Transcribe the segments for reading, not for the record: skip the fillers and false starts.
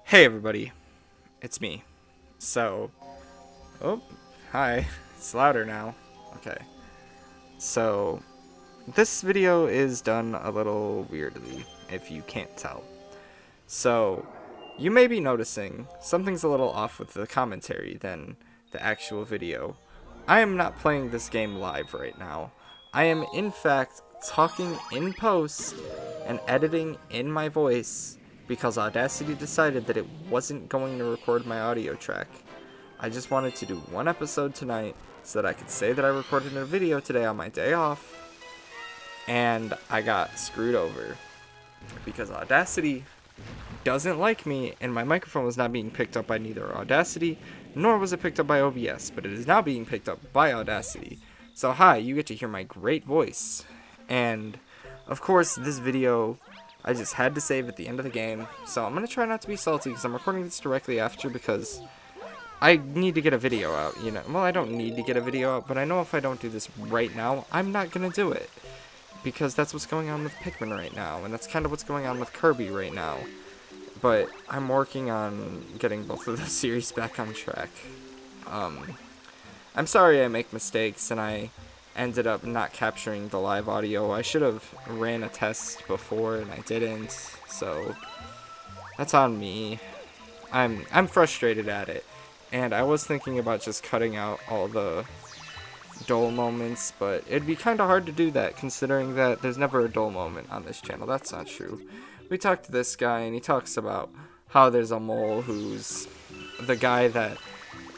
Hey everybody, it's me. So, oh, hi, it's louder now. Okay, so this video is done a little weirdly, if you can't tell. So, you may be noticing something's a little off with the commentary than the actual video. I am not playing this game live right now. I am in fact talking in post and editing in my voice because Audacity decided that it wasn't going to record my audio track. I just wanted to do one episode tonight so that I could say that I recorded a video today on my day off, and I got screwed over because Audacity doesn't like me, and my microphone was not being picked up by neither Audacity nor was it picked up by OBS, but it is now being picked up by Audacity. So hi, you get to hear my great voice. And of course, this video I just had to save at the end of the game, so I'm gonna try not to be salty because I'm recording this directly after because I need to get a video out, you know. Well, I don't need to get a video out, but I know if I don't do this right now, I'm not gonna do it. Because that's what's going on with Pikmin right now, and that's kind of what's going on with Kirby right now. But I'm working on getting both of those series back on track. I'm sorry I make mistakes, and I ended up not capturing the live audio. I should have ran a test before, and I didn't, so that's on me. I'm frustrated at it, and I was thinking about just cutting out all the dull moments, but it'd be kind of hard to do that considering that there's never a dull moment on this channel. That's not true. We talked to this guy and he talks about how there's a mole who's the guy that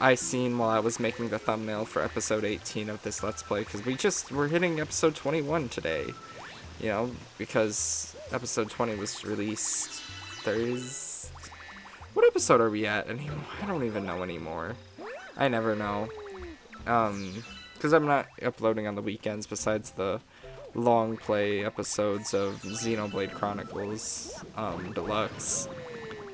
I seen while I was making the thumbnail for episode 18 of this Let's Play, because we're hitting episode 21 today, you know, because episode 20 was released Thursday. What episode are we at anymore? I don't even know anymore. I never know. Because I'm not uploading on the weekends besides the long play episodes of Xenoblade Chronicles Deluxe,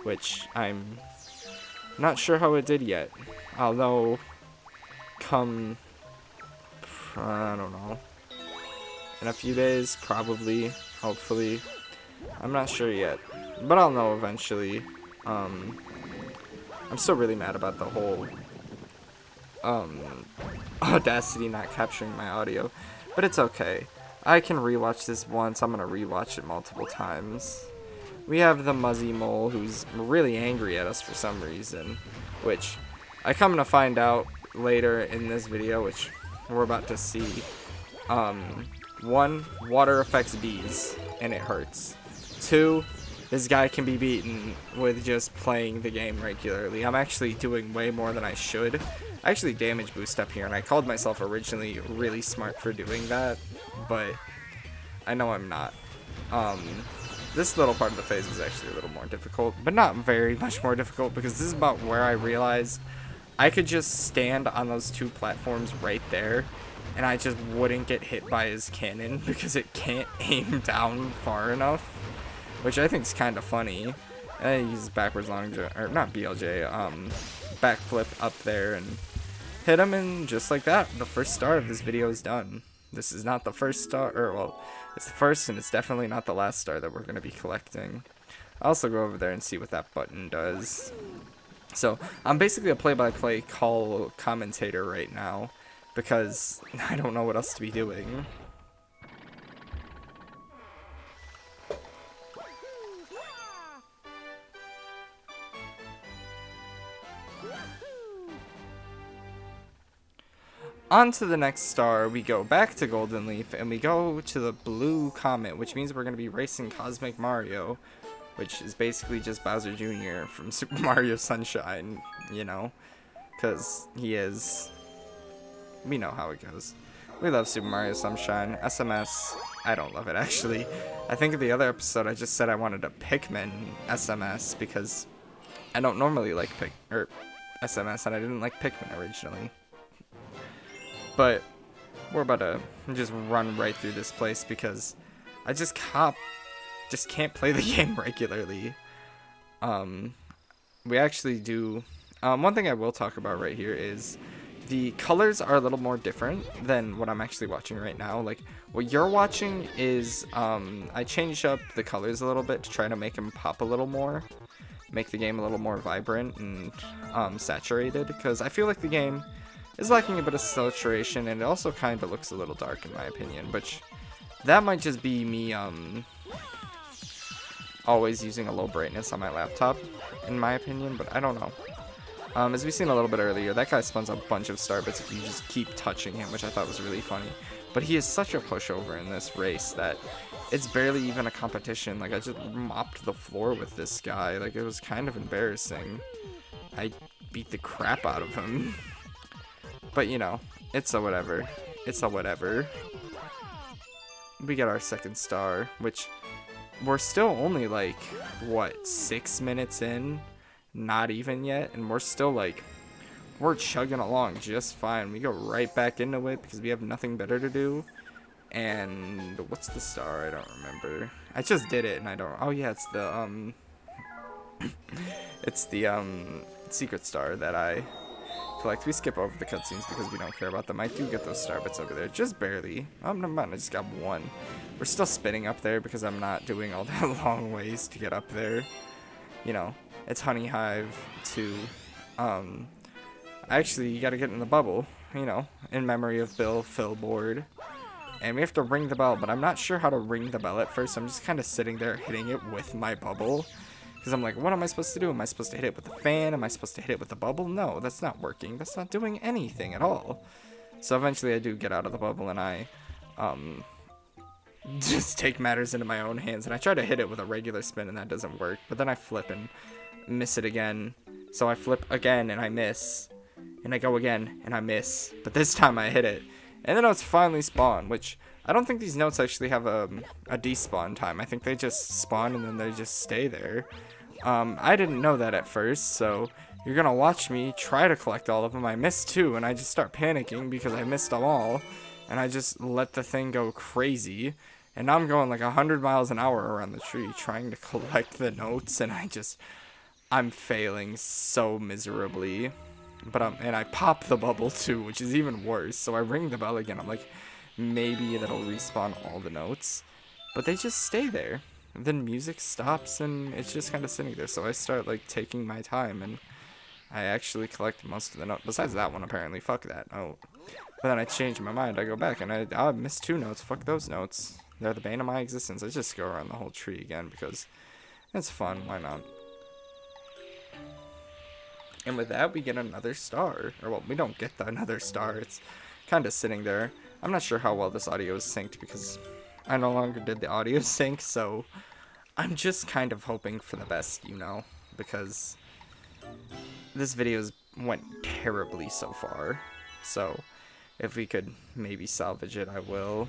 which I'm not sure how it did yet. Although, come, I don't know, in a few days, probably, hopefully. I'm not sure yet, but I'll know eventually. I'm still really mad about the whole Audacity not capturing my audio, but it's okay. I can rewatch this once. I'm gonna rewatch it multiple times. We have the Muzzy Mole who's really angry at us for some reason, which I come to find out later in this video, which we're about to see. One, water affects bees and it hurts. Two, this guy can be beaten with just playing the game regularly. I'm actually doing way more than I should. I actually damage boost up here, and I called myself originally really smart for doing that, but I know I'm not. This little part of the phase is actually a little more difficult, but not very much more difficult, because this is about where I realized I could just stand on those two platforms right there, and I just wouldn't get hit by his cannon because it can't aim down far enough, which I think is kind of funny. And he uses backwards long jump, or not BLJ, backflip up there and hit him, and just like that, the first star of this video is done. This is not the first star, or well, it's the first and it's definitely not the last star that we're going to be collecting. I'll also go over there and see what that button does. So, I'm basically a play-by-play call commentator right now, because I don't know what else to be doing. On to the next star, we go back to Golden Leaf, and we go to the Blue Comet, which means we're going to be racing Cosmic Mario, which is basically just Bowser Jr. from Super Mario Sunshine, you know, because he is, we know how it goes. We love Super Mario Sunshine. SMS, I don't love it, actually. I think in the other episode I just said I wanted a Pikmin SMS, because I don't normally like SMS, and I didn't like Pikmin originally. But we're about to just run right through this place because I just can't play the game regularly. We actually do. One thing I will talk about right here is the colors are a little more different than what I'm actually watching right now. Like, what you're watching is I changed up the colors a little bit to try to make them pop a little more. make the game a little more vibrant and saturated, because I feel like the game is lacking a bit of saturation, and it also kind of looks a little dark in my opinion, which that might just be me always using a low brightness on my laptop in my opinion, but I don't know. As we've seen a little bit earlier, that guy spawns a bunch of star bits if you just keep touching him, which I thought was really funny. But he is such a pushover in this race that it's barely even a competition. Like, I just mopped the floor with this guy. Like, it was kind of embarrassing. I beat the crap out of him. But, you know, it's a whatever. It's a whatever. We get our second star, which we're still only, like, what, 6 minutes in? Not even yet, and we're still like, we're chugging along just fine. We go right back into it because we have nothing better to do. And what's the star? I don't remember. I just did it and I don't. Oh yeah, it's the it's the secret star that I collect. We skip over the cutscenes because we don't care about them. I do get those star bits over there, just barely. Oh, never mind. I just got one. We're still spinning up there because I'm not doing all that long ways to get up there. You know. It's Honey Hive to, actually, you gotta get in the bubble, you know, in memory of Bill Philboard. And we have to ring the bell, but I'm not sure how to ring the bell at first. I'm just kind of sitting there hitting it with my bubble. Because I'm like, what am I supposed to do? Am I supposed to hit it with the fan? Am I supposed to hit it with the bubble? No, that's not working. That's not doing anything at all. So eventually I do get out of the bubble and I, just take matters into my own hands. And I try to hit it with a regular spin and that doesn't work. But then I flip and miss it again. So I flip again and I miss. And I go again and I miss. But this time I hit it. And the notes finally spawn, which I don't think these notes actually have a despawn time. I think they just spawn and then they just stay there. I didn't know that at first, so you're gonna watch me try to collect all of them. I missed 2 and I just start panicking because I missed them all. And I just let the thing go crazy. And now I'm going like 100 miles an hour around the tree trying to collect the notes, and I'm failing so miserably. But and I pop the bubble too, which is even worse. So I ring the bell again. I'm like, maybe that'll respawn all the notes. But they just stay there. And then music stops and it's just kind of sitting there. So I start like taking my time and I actually collect most of the notes. Besides that one, apparently. Fuck that. Oh. But then I change my mind. I go back and I missed 2 notes. Fuck those notes. They're the bane of my existence. I just go around the whole tree again because it's fun. Why not? And with that, we get another star. Or, well, we don't get another star. It's kind of sitting there. I'm not sure how well this audio is synced because I no longer did the audio sync. So I'm just kind of hoping for the best, you know, because this video's went terribly so far. So if we could maybe salvage it, I will.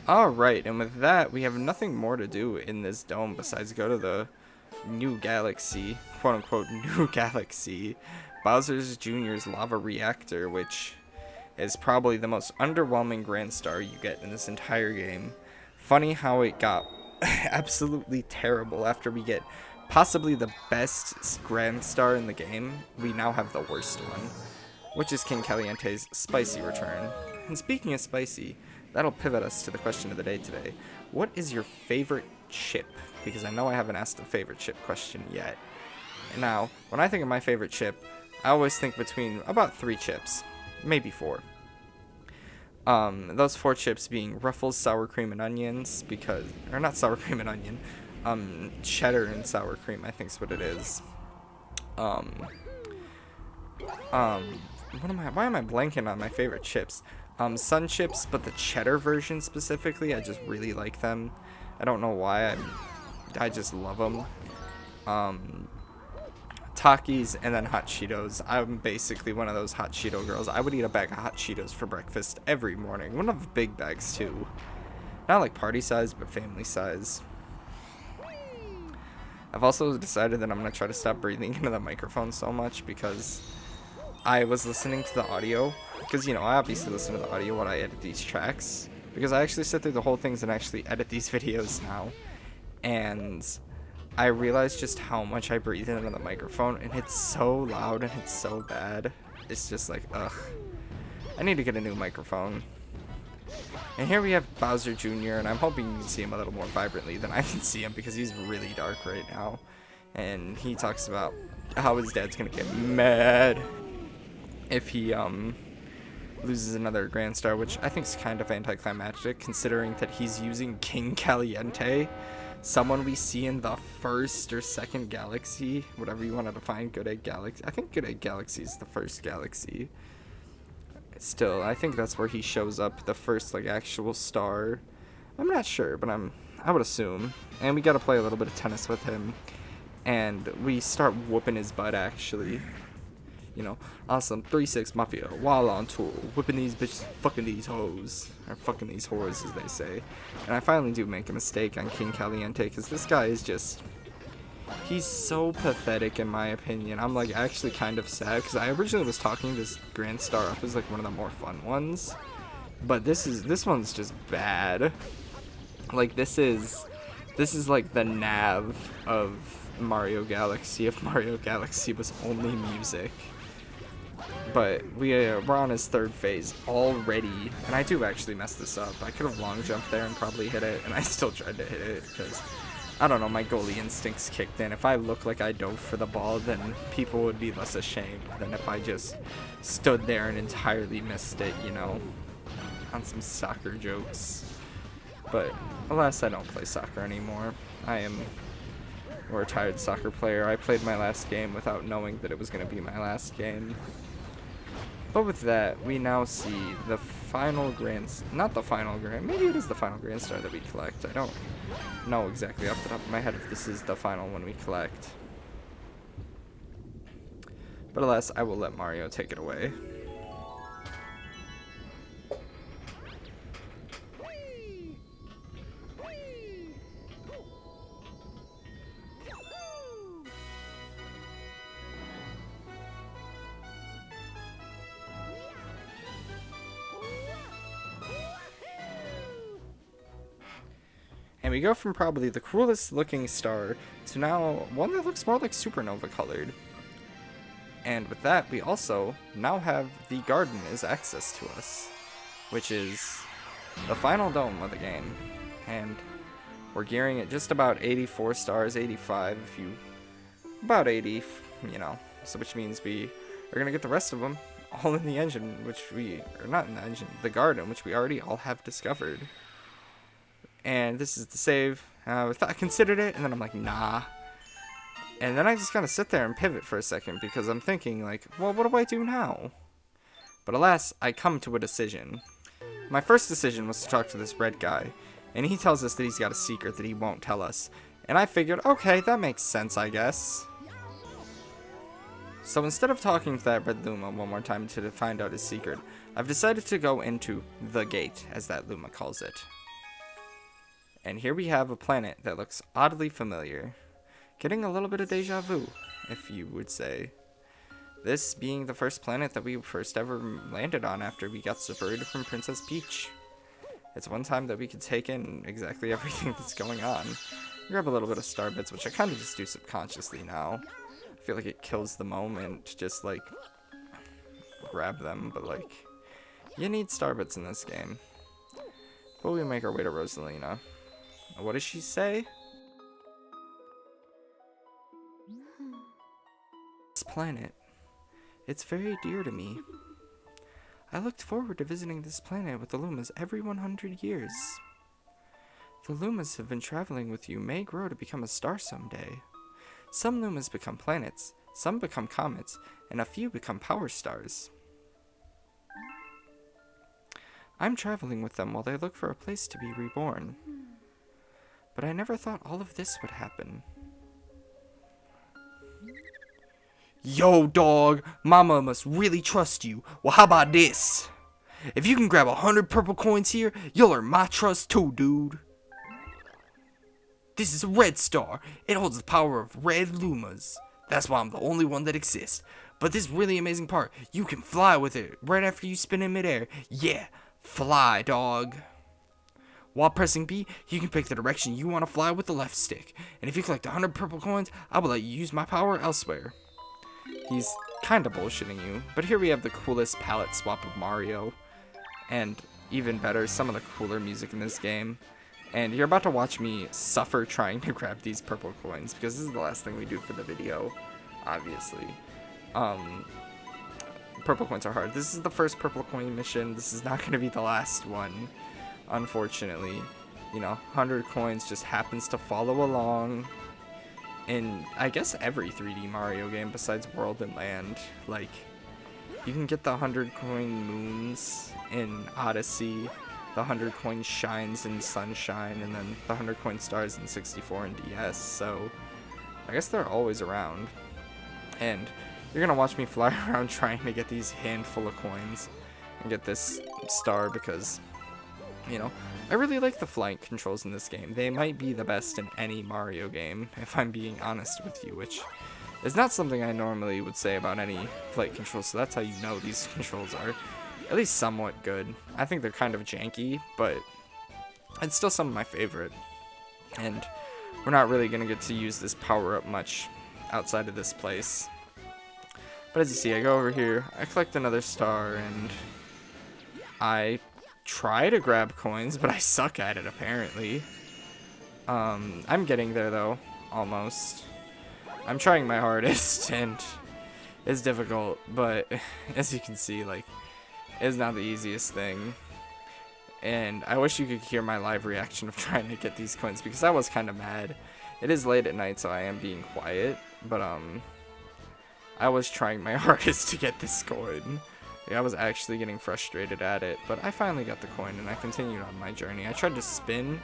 Alright, and with that, we have nothing more to do in this dome besides go to the new galaxy, quote-unquote new galaxy, Bowser's Jr.'s lava reactor, which is probably the most underwhelming Grand Star you get in this entire game. Funny how it got absolutely terrible after we get possibly the best Grand Star in the game. We now have the worst one, which is King Caliente's spicy return. And speaking of spicy, that'll pivot us to the question of the day today. What is your favorite chip? Because I know I haven't asked the favorite chip question yet. And now, when I think of my favorite chip, I always think between about 3 chips, maybe 4. Those 4 chips being Ruffles, sour cream, and onions, because, or not sour cream and onion, cheddar and sour cream, I think is what it is. Why am I blanking on my favorite chips? Sun chips, but the cheddar version specifically, I just really like them. I don't know why, I just love them. Takis and then hot Cheetos. I'm basically one of those hot Cheeto girls. I would eat a bag of hot Cheetos for breakfast every morning. One of the big bags too. Not like party size, but family size. I've also decided that I'm going to try to stop breathing into the microphone so much because I was listening to the audio. Because, you know, I obviously listen to the audio when I edit these tracks. Because I actually sit through the whole things and actually edit these videos now. And I realized just how much I breathe into the microphone. And it's so loud and it's so bad. It's just like, ugh. I need to get a new microphone. And here we have Bowser Jr., and I'm hoping you can see him a little more vibrantly than I can see him because he's really dark right now. And he talks about how his dad's gonna get mad if he loses another Grand Star, which I think is kind of anticlimactic considering that he's using King Caliente, someone we see in the first or second galaxy, whatever you want to define Good Egg Galaxy. I think Good Egg Galaxy is the first galaxy. Still, I think that's where he shows up, the first like actual star. I'm not sure, but I would assume. And we got to play a little bit of tennis with him, and we start whooping his butt actually. You know, awesome 3-6 Mafia while on tour, whipping these bitches, fucking these hoes, or fucking these whores as they say. And I finally do make a mistake on King Caliente because this guy is just, he's so pathetic in my opinion. I'm like actually kind of sad because I originally was talking this Grand Star up as like one of the more fun ones, but this one's just bad. Like this is like the nav of Mario Galaxy if Mario Galaxy was only music. But we're on his third phase already, and I do actually mess this up. I could have long jumped there and probably hit it, and I still tried to hit it because, I don't know, my goalie instincts kicked in. If I look like I dove for the ball, then people would be less ashamed than if I just stood there and entirely missed it, you know, on some soccer jokes. But alas, I don't play soccer anymore. I am a retired soccer player. I played my last game without knowing that it was going to be my last game. But with that, we now see the final not the final Grand, maybe it is the final Grand Star that we collect. I don't know exactly off the top of my head if this is the final one we collect. But alas, I will let Mario take it away. And we go from probably the coolest looking star to now one that looks more like supernova colored. And with that, we also now have the garden as access to us, which is the final dome of the game. And we're gearing at just about 84 stars, 85 if you, about 80, you know, so which means we are going to get the rest of them all in the engine, or not in the engine, the garden, which we already all have discovered. And this is the save. I considered it, and then I'm like, nah. And then I just kind of sit there and pivot for a second because I'm thinking, like, well, what do I do now? But alas, I come to a decision. My first decision was to talk to this red guy, and he tells us that he's got a secret that he won't tell us. And I figured, okay, that makes sense, I guess. So instead of talking to that red Luma one more time to find out his secret, I've decided to go into the gate, as that Luma calls it. And here we have a planet that looks oddly familiar. Getting a little bit of deja vu, if you would say. This being the first planet that we first ever landed on after we got separated from Princess Peach. It's one time that we could take in exactly everything that's going on. Grab a little bit of star bits, which I kind of just do subconsciously now. I feel like it kills the moment to just, like, grab them, but, like, you need star bits in this game. But we make our way to Rosalina. What does she say? This planet. It's very dear to me. I looked forward to visiting this planet with the Lumas every 100 years. The Lumas have been traveling with you may grow to become a star someday. Some Lumas become planets, some become comets, and a few become power stars. I'm traveling with them while they look for a place to be reborn. But I never thought all of this would happen. Yo, dog, Mama must really trust you. Well, how about this? If you can grab 100 purple coins here, you'll earn my trust too, dude. This is a red star. It holds the power of red Lumas. That's why I'm the only one that exists. But this really amazing part, you can fly with it right after you spin in midair. Yeah, fly, dog. While pressing B, you can pick the direction you want to fly with the left stick. And if you collect 100 purple coins, I will let you use my power elsewhere. He's kind of bullshitting you, but here we have the coolest palette swap of Mario. And even better, some of the cooler music in this game. And you're about to watch me suffer trying to grab these purple coins, because this is the last thing we do for the video, obviously. Purple coins are hard. This is the first purple coin mission. This is not going to be the last one, unfortunately. You know, 100 coins just happens to follow along in, I guess, every 3D Mario game besides World and Land. Like, you can get the 100 coin moons in Odyssey, the 100 coin shines in Sunshine, and then the 100 coin stars in 64 and DS, so I guess they're always around. And you're gonna watch me fly around trying to get these handful of coins and get this star because, you know, I really like the flight controls in this game. They might be the best in any Mario game, if I'm being honest with you, which is not something I normally would say about any flight controls, so that's how you know these controls are at least somewhat good. I think they're kind of janky, but it's still some of my favorite. And we're not really going to get to use this power-up much outside of this place. But as you see, I go over here, I collect another star, and I try to grab coins, but I suck at it, apparently. I'm getting there, though, almost. I'm trying my hardest, and it's difficult, but as you can see, like, it's not the easiest thing. And I wish you could hear my live reaction of trying to get these coins, because I was kind of mad. It is late at night, so I am being quiet, but I was trying my hardest to get this coin. Like, I was actually getting frustrated at it, but I finally got the coin, and I continued on my journey. I tried to spin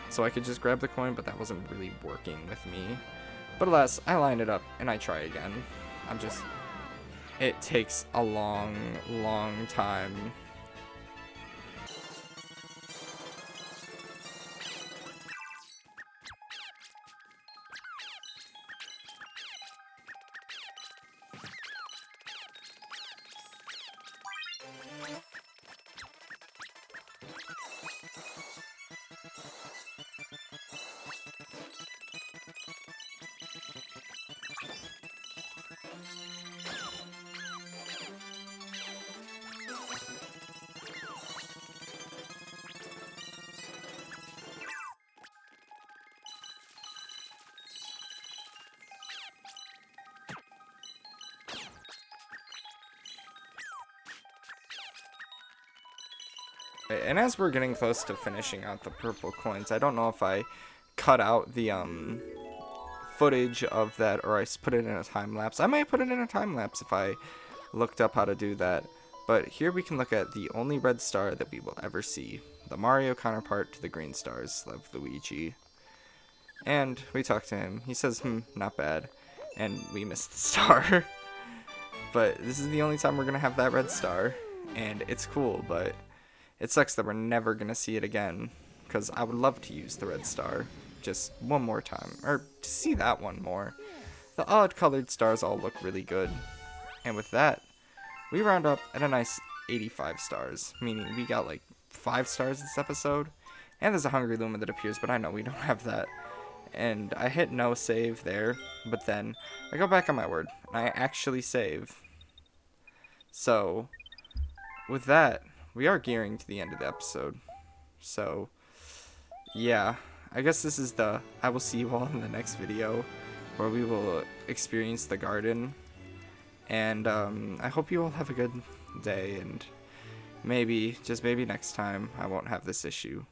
so I could just grab the coin, but that wasn't really working with me. But alas, I line it up, and I try again. It takes a long, long time. And as we're getting close to finishing out the purple coins, I don't know if I cut out the footage of that or I put it in a time lapse. I might put it in a time lapse if I looked up how to do that. But here we can look at the only red star that we will ever see, the Mario counterpart to the green stars, of Luigi. And we talk to him. He says, not bad. And we missed the star. But this is the only time we're going to have that red star. And it's cool, but it sucks that we're never going to see it again, because I would love to use the red star just one more time, or to see that one more. The odd colored stars all look really good. And with that, we round up at a nice 85 stars, meaning we got like 5 stars this episode. And there's a Hungry Luma that appears, but I know we don't have that. And I hit no save there, but then I go back on my word, and I actually save. So, with that, we are gearing to the end of the episode. So, yeah, I guess this is I will see you all in the next video, where we will experience the garden. And I hope you all have a good day, and maybe, just maybe next time, I won't have this issue.